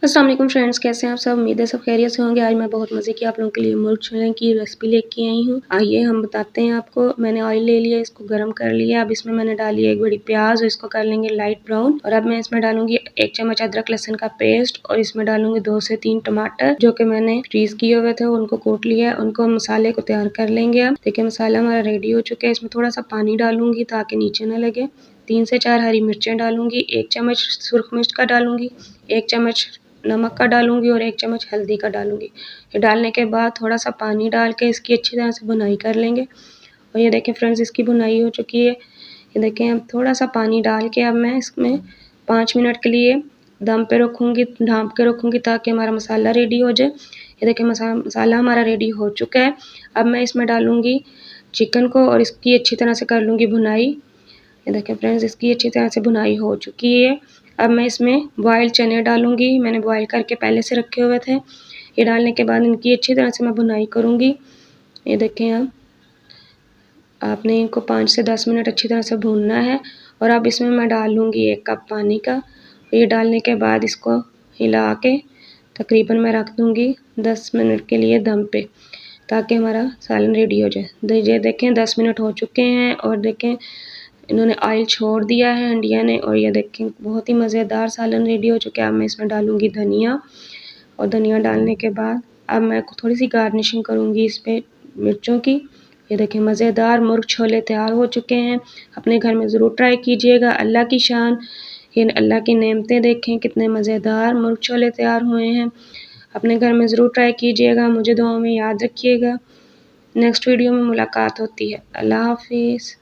अस्सलाम वालेकुम फ्रेंड्स, कैसे हैं आप सब। उम्मीद है सब खैरियत से होंगे। आज मैं बहुत मज़े की आप लोगों के लिए मुर्ग छोले की रेसिपी लेके आई हूँ। आइए हम बताते हैं आपको। मैंने ऑयल ले लिया, इसको गर्म कर लिया। अब इसमें मैंने डाली है एक बड़ी प्याज और इसको कर लेंगे लाइट ब्राउन। और अब मैं इसमें डालूंगी 1 चम्मच अदरक लहसुन का पेस्ट और इसमें डालूंगी 2 से 3 टमाटर जो कि मैंने फ्रीज किए हुए थे, उनको कूट लिया। उनको मसाले को तैयार कर लेंगे। अब देखिए मसाला हमारा रेडी हो चुका है। इसमें थोड़ा सा पानी डालूंगी ताकि नीचे न लगे। 3 से 4 हरी मिर्चें डालूंगी, 1 चम्मच सुरख मिर्च का डालूंगी, 1 चम्मच नमक का डालूंगी और 1 चम्मच हल्दी का डालूंगी। ये डालने के बाद थोड़ा सा पानी डाल के इसकी अच्छी तरह से भुनाई कर लेंगे। और ये देखें फ्रेंड्स, इसकी भुनाई हो चुकी है। ये देखें, अब थोड़ा सा पानी डाल के अब मैं इसमें 5 मिनट के लिए दम पे रखूँगी, ढाँप के रखूँगी ताकि हमारा मसाला रेडी हो जाए। ये देखें मसाला हमारा रेडी हो चुका है। अब मैं इसमें डालूँगी चिकन को और इसकी अच्छी तरह से कर लूँगी भुनाई। ये देखें फ्रेंड्स, इसकी अच्छी तरह से भुनाई हो चुकी है। अब मैं इसमें बॉयल चने डालूँगी। मैंने बॉयल करके पहले से रखे हुए थे। ये डालने के बाद इनकी अच्छी तरह से मैं भुनाई करूँगी। ये देखें, अब आपने इनको 5 से 10 मिनट अच्छी तरह से भूनना है। और अब इसमें मैं डालूँगी 1 कप पानी का। ये डालने के बाद इसको हिला के तकरीबन मैं रख दूँगी 10 मिनट के लिए दम पे, ताकि हमारा सालन रेडी हो जाए। ये देखें 10 मिनट हो चुके हैं और देखें इन्होंने ऑयल छोड़ दिया है अंडिया ने। और ये देखें बहुत ही मज़ेदार सालन रेडी हो चुका है। अब मैं इसमें डालूँगी धनिया और धनिया डालने के बाद अब मैं थोड़ी सी गार्निशिंग करूँगी इस पे मिर्चों की। ये देखें मज़ेदार मुर्ग छोले तैयार हो चुके हैं। अपने घर में ज़रूर ट्राई कीजिएगा। अल्लाह की शान, ये अल्लाह की नेमतें देखें कितने मज़ेदार मुर्ग छोले तैयार हुए हैं। अपने घर में ज़रूर ट्राई कीजिएगा। मुझे दुआओं में याद रखिएगा। नेक्स्ट वीडियो में मुलाकात होती है। अल्लाह हाफिज़।